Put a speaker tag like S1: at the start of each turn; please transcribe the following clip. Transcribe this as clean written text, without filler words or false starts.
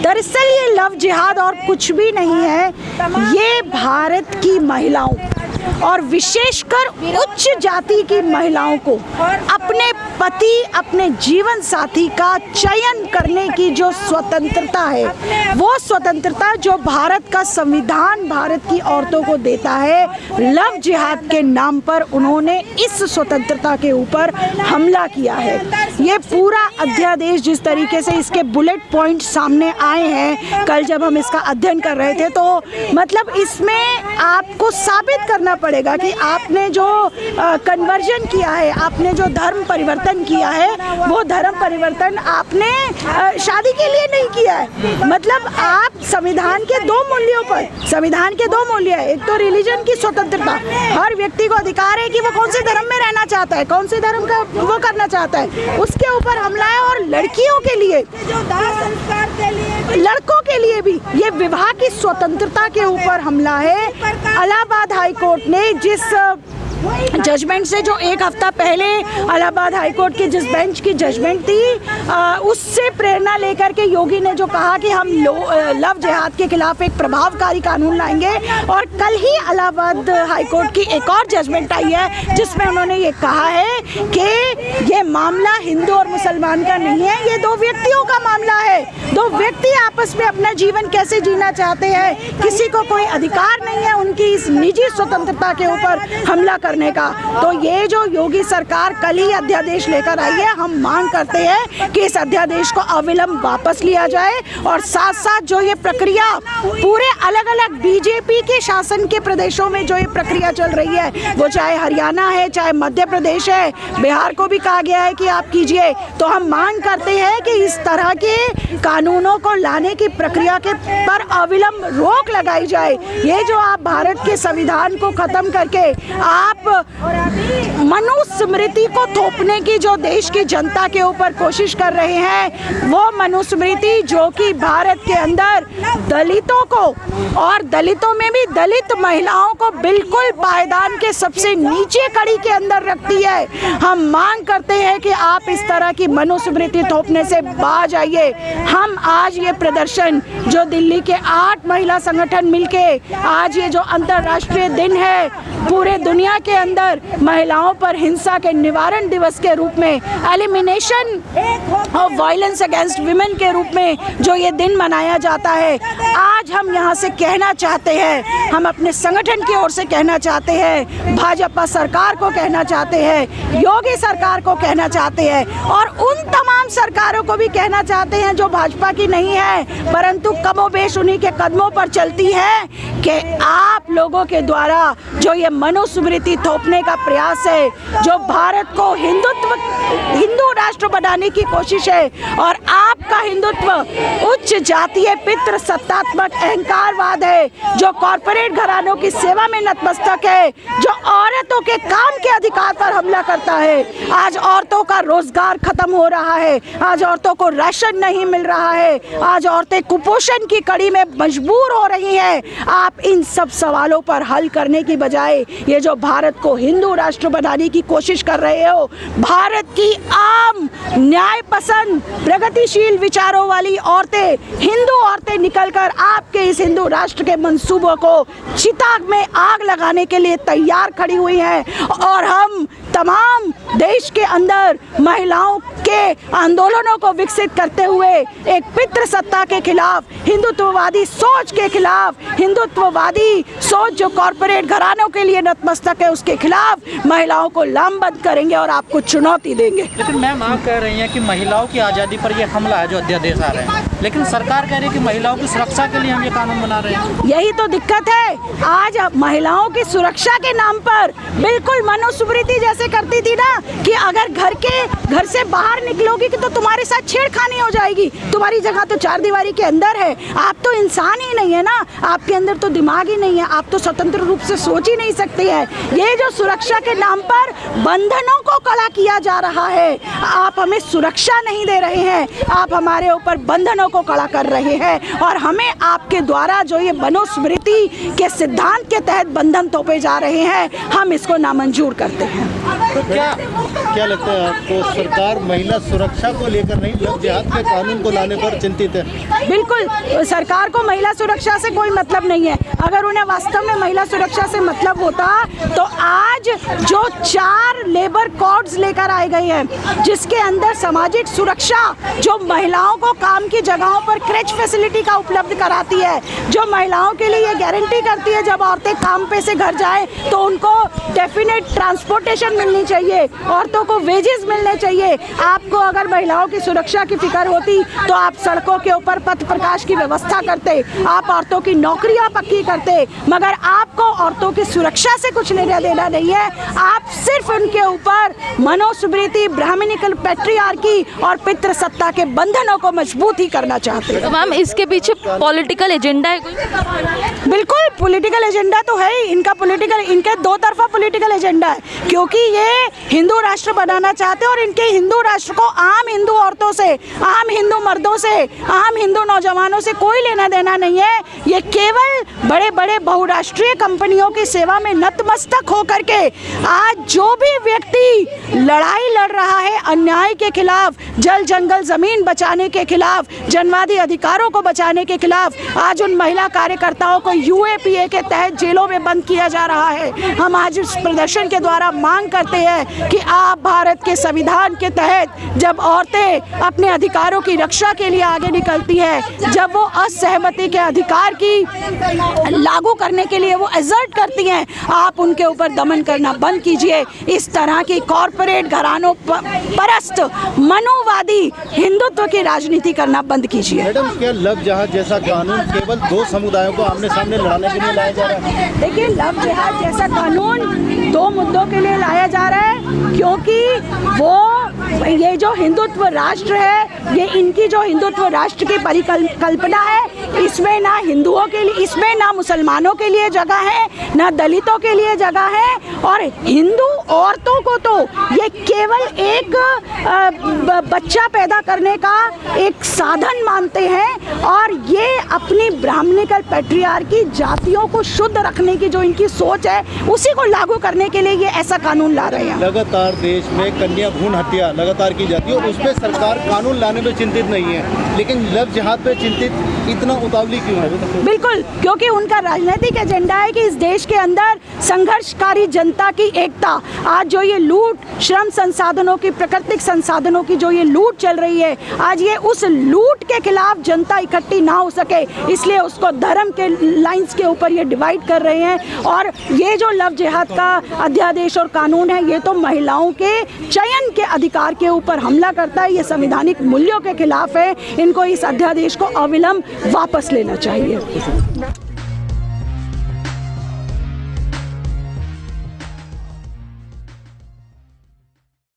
S1: दरअसल ये लव जिहाद और कुछ भी नहीं है, ये भारत की महिलाओं और विशेषकर उच्च जाति की महिलाओं को अपने पति, अपने जीवन साथी का चयन करने की जो स्वतंत्रता है, वो स्वतंत्रता जो भारत का संविधान भारत की औरतों को देता है, लव जिहाद के नाम पर उन्होंने इस स्वतंत्रता के ऊपर हमला किया है। ये पूरा अध्यादेश जिस तरीके से इसके बुलेट पॉइंट सामने आए हैं, कल जब हम इसका अध्ययन कर रहे थे, तो मतलब इसमें आपको साबित करना पड़ेगा कि आपने जो कन्वर्जन किया है, आपने जो धर्म परिवर्तन किया है, वो धर्म परिवर्तन आपने शादी के लिए नहीं किया है। मतलब आप संविधान के दो मूल्यों पर, संविधान के दो मूल्य है, एक तो रिलीजन की स्वतंत्रता, हर व्यक्ति को अधिकार है कि वो कौन से धर्म में रहना चाहता है, कौन से धर्म का वो करना चाहता है, उसके ऊपर हमला है। और लड़कियों के लिए, लड़कों के लिए भी ये विवाह की स्वतंत्रता के ऊपर हमला है। इलाहाबाद हाई कोर्ट ने जिस जजमेंट से, जो एक हफ्ता पहले इलाहाबाद हाई कोर्ट की जिस बेंच की जजमेंट थी, उससे प्रेरणा लेकर के योगी ने जो कहा कि हम लव जिहाद के खिलाफ एक प्रभावकारी कानून लाएंगे, और कल ही इलाहाबाद हाई कोर्ट की एक और जजमेंट आई है जिसमें उन्होंने ये कहा है कि ये मामला हिंदू और मुसलमान का नहीं है, ये दो व्यक्तियों का मामला है। दो व्यक्ति आपस में अपना जीवन कैसे जीना चाहते हैं, किसी को कोई अधिकार नहीं है उनकी इस निजी स्वतंत्रता के ऊपर हमला करने का। तो ये जो योगी सरकार कल ही अध्यादेश लेकर आई है, हम मांग करते हैं कि इस अध्यादेश को अविलंब वापस लिया जाए, और साथ साथ जो ये प्रक्रिया पूरे अलग अलग बीजेपी के शासन के प्रदेशों में जो ये प्रक्रिया चल रही है, वो चाहे हरियाणा है, चाहे मध्य प्रदेश है, बिहार को भी कहा गया है कि आप कीजिए, तो हम मांग करते हैं कि इस तरह के कानूनों को लाने की प्रक्रिया के पर अविलंब रोक लगाई जाए। ये जो आप भारत के संविधान को खत्म करके आप मनुस्मृति को थोपने की जो देश की जनता के ऊपर कोशिश कर रहे हैं, वो मनुस्मृति जो कि भारत के अंदर दलितों को, और दलितों में भी दलित महिलाओं को बिल्कुल पायदान के सबसे नीचे कड़ी के अंदर रखती है। हम मांग करते हैं कि आप इस तरह की मनुस्मृति थोपने से बाज आइए। हम आज ये प्रदर्शन जो दिल्ली के 8 महिला संगठन मिलके आज ये जो अंतर्राष्ट्रीय दिन है, पूरे दुनिया के अंदर महिलाओं पर हिंसा के निवारण दिवस के रूप में, elimination of violence against women के रूप में जो ये दिन मनाया जाता है, आज हम यहाँ से कहना चाहते हैं, हम अपने संगठन की ओर से कहना चाहते हैं, भाजपा सरकार को कहना चाहते हैं, योगी सरकार को कहना चाहते हैं, और उन तमाम सरकारों को भी कहना चाहते हैं जो भाजपा की नहीं है परंतु कमोबेश उन्हीं के कदमों पर चलती है, कि आप लोगों के द्वारा जो ये मनुस्मृति थोपने का प्रयास है, जो भारत को हिंदू राष्ट्र बनाने की कोशिश है, और आपका हिंदुत्व उच्च जातीय पितृ सत्तात्मक अहंकारवाद है, जो कॉरपोरेट घरानों की सेवा में नतमस्तक है, जो औरतों के काम के अधिकार पर हमला करता है। आज औरतों का रोजगार खत्म हो रहा है, आज औरतों को राशन नहीं मिल रहा है, आज औरतें कुपोषण की कड़ी में मजबूर हो रही हैं। आप इन सब सवालों पर हल करने की बजाय ये जो भारत को हिंदू राष्ट्र बनाने की कोशिश कर रहे हो, भारत की आम न्याय पसंद प्रगतिशील विचारों वाली औरतें, हिंदू औरतें निकलकर आपके इस हिंदू राष्ट्र के मंसूबों को चिता में आग लगाने के लिए तैयार खड़ी हुई हैं, और हम तमाम देश के अंदर महिलाओं के आंदोलनों को विकसित करते हुए एक पितृ सत्ता के खिलाफ, हिंदुत्ववादी सोच के खिलाफ, हिंदुत्ववादी सोच जो कॉरपोरेट घरानों के लिए नतमस्तक है, उसके खिलाफ महिलाओं को लामबंद करेंगे और आपको चुनौती देंगे।
S2: लेकिन मैम आप कह रही हैं कि महिलाओं की आज़ादी पर यह हमला है जो अध्यादेश आ रहे हैं, लेकिन सरकार कह रही है कि महिलाओं की सुरक्षा के लिए हम ये कानून बना रहे हैं।
S1: यही तो दिक्कत है, आज महिलाओं की सुरक्षा के नाम पर बिल्कुल मनुस्मृति जैसे करती थी ना, कि अगर घर से बाहर निकलोगी कि तो तुम्हारे साथ छेड़खानी हो जाएगी, तुम्हारी जगह तो चार दीवारी के अंदर है, आप तो इंसान ही नहीं है ना, आपके अंदर तो दिमाग ही नहीं है, आप तो स्वतंत्र रूप से सोच ही नहीं सकते हैं। ये जो सुरक्षा के नाम पर बंधनों को कड़ा किया जा रहा है, आप हमें सुरक्षा नहीं दे रहे हैं, आप हमारे ऊपर बंधनों को कड़ा कर रहे हैं और हमें आपके द्वारा जो ये मनुस्मृति के सिद्धांत के तहत बंधन थोपे जा रहे हैं, हम इसको नामंजूर करते हैं।
S3: तो क्या लगता है आपको, सरकार महिला सुरक्षा को लेकर नहीं, लव जिहाद के कानून को लाने पर चिंतित है?
S1: बिल्कुल, सरकार को महिला सुरक्षा से कोई मतलब नहीं है। अगर उन्हें वास्तव में महिला सुरक्षा से मतलब होता तो आज जो 4 लेबर कोड्स लेकर आए गए हैं, जिसके अंदर सामाजिक सुरक्षा जो महिलाओं को काम की जगहों पर क्रेच फैसिलिटी का उपलब्ध कराती है, जो महिलाओं के लिए ये गारंटी करती है जब औरतें काम पे से घर जाएं तो उनको डेफिनेट ट्रांसपोर्टेशन मिलनी चाहिए, औरतों को वेजेस मिलने चाहिए। आपको अगर महिलाओं की सुरक्षा की फिक्र होती तो आप सड़कों के ऊपर पथ प्रकाश की व्यवस्था करते, आप औरतों की नौकरियां पक्की करते, मगर आपको औरतों की सुरक्षा से कुछ लेना देना नहीं है। आप सिर्फ उनके ऊपर मनुस्मृति, ब्राह्मणिकल पैट्रियार्की और पितृसत्ता के बंधनों को मजबूत ही करना चाहते हैं।
S4: तो मैम, इसके पीछे पॉलिटिकल एजेंडा है कोई?
S1: बिल्कुल, पॉलिटिकल एजेंडा तो है ही इनका। इनके दो तरफा पॉलिटिकल एजेंडा है, क्योंकि ये हिंदू राष्ट्र बनाना चाहते हैं और इनके हिंदू राष्ट्र को आम हिंदू औरतों से, आम हिंदू मर्दों से, आम हिंदू नौजवानों से कोई लेना देना नहीं है। ये केवल बड़े बड़े बहुराष्ट्रीय कंपनियों की सेवा में नतमस्तक होकर के आज जो भी व्यक्ति लड़ाई लड़ रहा है अन्याय के खिलाफ, जल जंगल जमीन बचाने के खिलाफ, जनवादी अधिकारों को बचाने के खिलाफ, आज उन महिला कार्यकर्ताओं को यूएपीए के तहत जेलों में बंद किया जा रहा है। हम आज इस प्रदर्शन के द्वारा मांग करते हैं कि आप भारत के संविधान के तहत जब औरतें अपने अधिकारों की रक्षा के लिए आगे निकलती है, जब वो असहमति के अधिकार की लागू करने के लिए वो एजर्ट करती हैं, आप उनके ऊपर दमन करना बंद कीजिए। इस तरह की कॉरपोरेट घरानों परस्त मनुवादी हिंदुत्व की राजनीति करना बंद कीजिए।
S3: मैडम, क्या लव जिहाद जैसा कानून केवल 2 समुदायों को आमने सामने लड़ाने के लिए लाया जा रहा है?
S1: देखिए, लव जिहाद जैसा कानून 2 मुद्दों के लिए लाया जा रहा है, क्योंकि ये जो हिंदुत्व राष्ट्र है, ये इनकी जो हिंदुत्व राष्ट्र की परिकल्पना है, इसमें ना हिंदुओं के लिए, इसमें ना मुसलमानों के लिए जगह है, ना दलितों के लिए जगह है, और हिंदू औरतों को तो ये केवल एक बच्चा पैदा करने का एक साधन मानते हैं, और ये अपनी ब्राह्मणिकल पैट्रियार्की जातियों को शुद्ध रखने की जो इनकी सोच है, उसी को लागू करने के लिए ये ऐसा कानून ला रहे हैं।
S3: लगातार देश में कन्या भ्रूण हत्या लगातार की जाती है और उस पर सरकार कानून लाने में चिंतित नहीं है, लेकिन लव जिहाद पे चिंतित इतना उतावली क्यों है?
S1: बिल्कुल, क्योंकि उनका राजनीतिक एजेंडा है कि इस देश के अंदर संघर्षकारी जनता की एकता, आज जो ये लूट, श्रम संसाधनों की, प्राकृतिक संसाधनों की जो ये लूट चल रही है, आज ये उस लूट के खिलाफ जनता इकट्ठी ना हो सके, इसलिए उसको धर्म के लाइंस के ऊपर ये डिवाइड कर रहे हैं। और ये जो लव जिहाद का अध्यादेश और कानून है, ये तो महिलाओं के चयन के अधिकार के ऊपर हमला करता है, ये संवैधानिक मूल्यों के खिलाफ है। इनको इस अध्यादेश को अविलंब वापस लेना चाहिए।